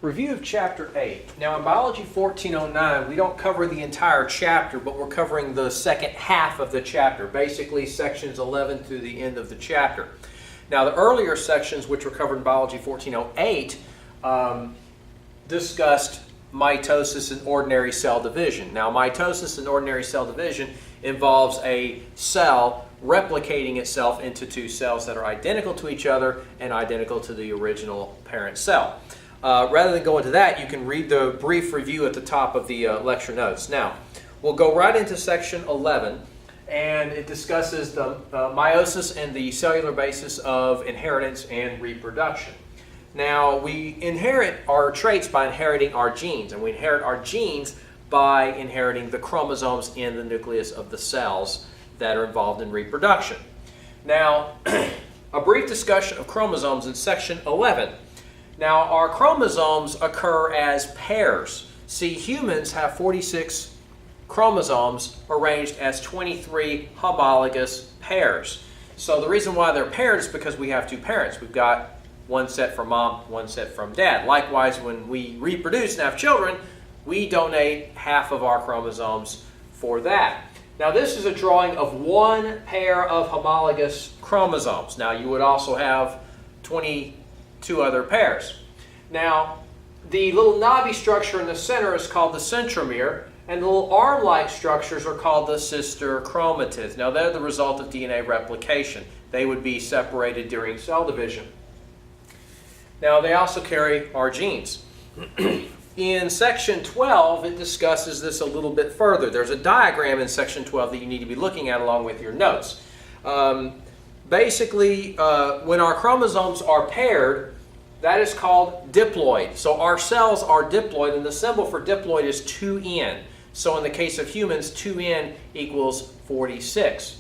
Review of Chapter 8. Now in Biology 1409, we don't cover the entire chapter, but we're covering the second half of the chapter, basically sections 11 through the end of the chapter. Now the earlier sections, which were covered in Biology 1408, discussed mitosis and ordinary cell division. Now mitosis and ordinary cell division involves a cell replicating itself into two cells that are identical to each other and identical to the original parent cell. Rather than go into that, you can read the brief review at the top of the lecture notes. Now, we'll go right into section 11, and it discusses the meiosis and the cellular basis of inheritance and reproduction. Now, we inherit our traits by inheriting our genes, and we inherit our genes by inheriting the chromosomes in the nucleus of the cells that are involved in reproduction. Now, a brief discussion of chromosomes in section 11. Now, our chromosomes occur as pairs. See, humans have 46 chromosomes arranged as 23 homologous pairs. So the reason why they're paired is because we have two parents. We've got one set from mom, one set from dad. Likewise, when we reproduce and have children, we donate half of our chromosomes for that. Now, this is a drawing of one pair of homologous chromosomes. Now, you would also have 22 other pairs. Now, the little knobby structure in the center is called the centromere, and the little arm-like structures are called the sister chromatids. Now, they're the result of DNA replication. They would be separated during cell division. Now, they also carry our genes. In section 12, it discusses this a little bit further. There's a diagram in section 12 that you need to be looking at along with your notes. Basically, when our chromosomes are paired, that is called diploid. So our cells are diploid, and the symbol for diploid is 2N. So in the case of humans, 2N equals 46.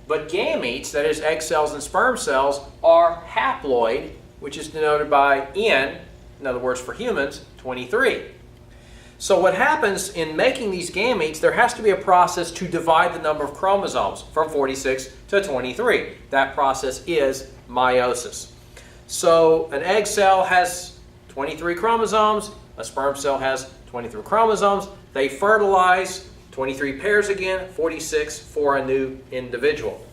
But gametes, that is egg cells and sperm cells, are haploid, which is denoted by N, in other words for humans, 23. So what happens in making these gametes, there has to be a process to divide the number of chromosomes from 46 to 23. That process is meiosis. So an egg cell has 23 chromosomes, a sperm cell has 23 chromosomes. They fertilize, 23 pairs again, 46 for a new individual.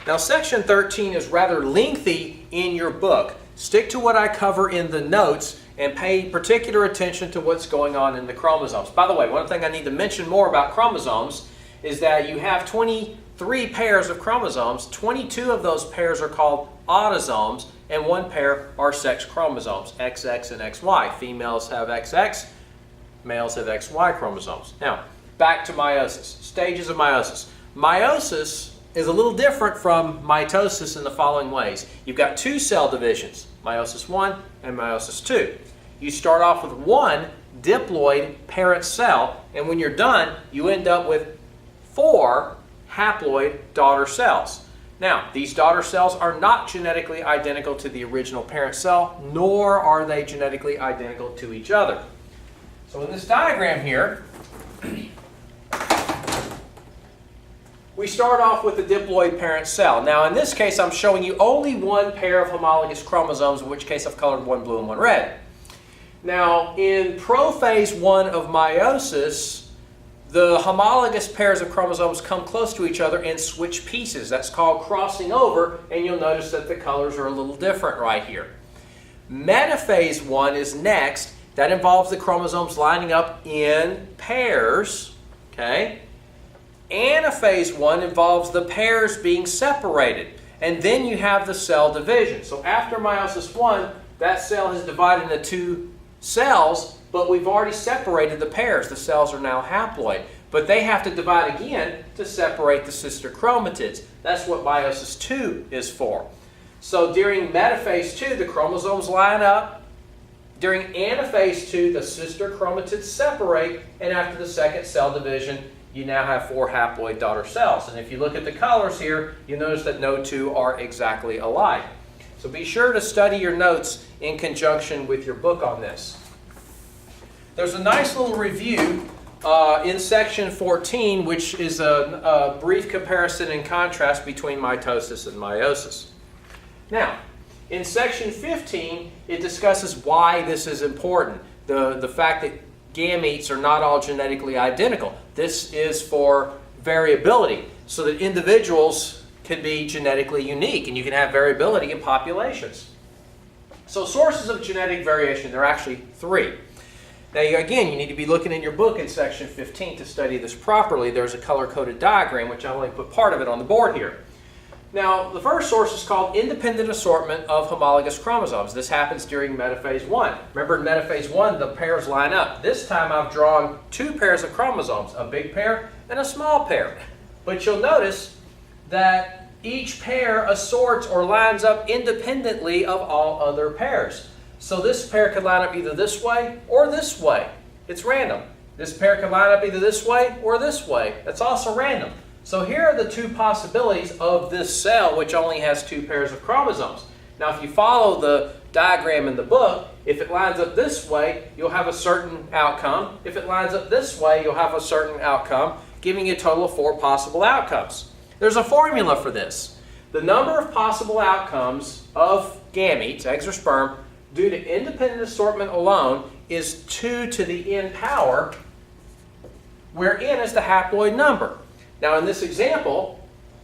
Now section 13 is rather lengthy in your book. Stick to what I cover in the notes and pay particular attention to what's going on in the chromosomes. By the way, one thing I need to mention more about chromosomes is that you have 23 pairs of chromosomes. 22 of those pairs are called autosomes, and one pair are sex chromosomes, XX and XY. Females have XX, males have XY chromosomes. Now, back to meiosis. Stages of meiosis. Meiosis is a little different from mitosis in the following ways. You've got two cell divisions, meiosis 1 and meiosis 2. You start off with one diploid parent cell, and when you're done, you end up with 4 haploid daughter cells. Now, these daughter cells are not genetically identical to the original parent cell, nor are they genetically identical to each other. So in this diagram here, we start off with the diploid parent cell. Now in this case, I'm showing you only one pair of homologous chromosomes, in which case I've colored one blue and one red. Now in prophase 1 of meiosis, the homologous pairs of chromosomes come close to each other and switch pieces. That's called crossing over, and you'll notice that the colors are a little different right here. Metaphase 1 is next. That involves the chromosomes lining up in pairs. Okay? Anaphase 1 involves the pairs being separated. And then you have the cell division. So after meiosis 1, that cell has divided into two cells, but we've already separated the pairs. The cells are now haploid. But they have to divide again to separate the sister chromatids. That's what meiosis 2 is for. So during metaphase 2, the chromosomes line up. During anaphase 2, the sister chromatids separate. And after the second cell division, you now have 4 haploid daughter cells. And if you look at the colors here, you notice that no two are exactly alike. So be sure to study your notes in conjunction with your book on this. There's a nice little review in section 14, which is a brief comparison and contrast between mitosis and meiosis. Now, In section 15, it discusses why this is important. The fact that gametes are not all genetically identical. This is for variability, so that individuals can be genetically unique and you can have variability in populations. So sources of genetic variation, there are actually 3. Now again, you need to be looking in your book in section 15 to study this properly. There's a color-coded diagram, which I only put part of it on the board here. Now, the first source is called independent assortment of homologous chromosomes. This happens during metaphase 1. Remember, in metaphase 1, the pairs line up. This time I've drawn 2 pairs of chromosomes, a big pair and a small pair. But you'll notice that each pair assorts or lines up independently of all other pairs. So this pair could line up either this way or this way. It's random. This pair could line up either this way or this way. That's also random. So here are the 2 possibilities of this cell, which only has 2 pairs of chromosomes. Now if you follow the diagram in the book, if it lines up this way, you'll have a certain outcome. If it lines up this way, you'll have a certain outcome, giving you a total of 4 possible outcomes. There's a formula for this. The number of possible outcomes of gametes, eggs or sperm, due to independent assortment alone is 2 to the n power, where n is the haploid number. Now in this example,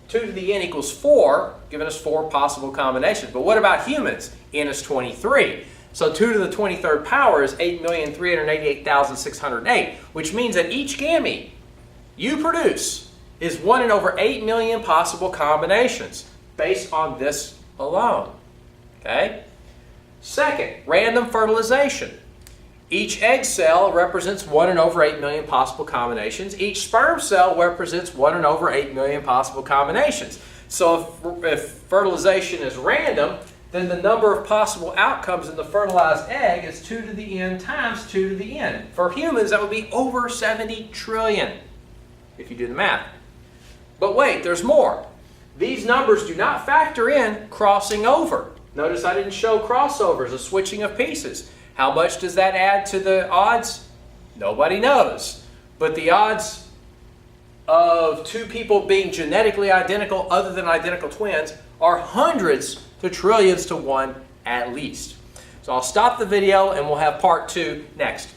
2 to the n equals 4, giving us 4 possible combinations. But what about humans? N is 23. So 2 to the 23rd power is 8,388,608, which means that each gamete you produce is 1 in over 8 million possible combinations based on this alone. Okay? Second, random fertilization. Each egg cell represents 1 in over 8 million possible combinations. Each sperm cell represents 1 in over 8 million possible combinations. So if fertilization is random, then the number of possible outcomes in the fertilized egg is 2 to the n times 2 to the n. For humans, that would be over 70 trillion, if you do the math. But wait, there's more. These numbers do not factor in crossing over. Notice I didn't show crossovers, a switching of pieces. How much does that add to the odds? Nobody knows. But the odds of 2 people being genetically identical other than identical twins are hundreds to trillions to 1 at least. So I'll stop the video and we'll have part 2 next.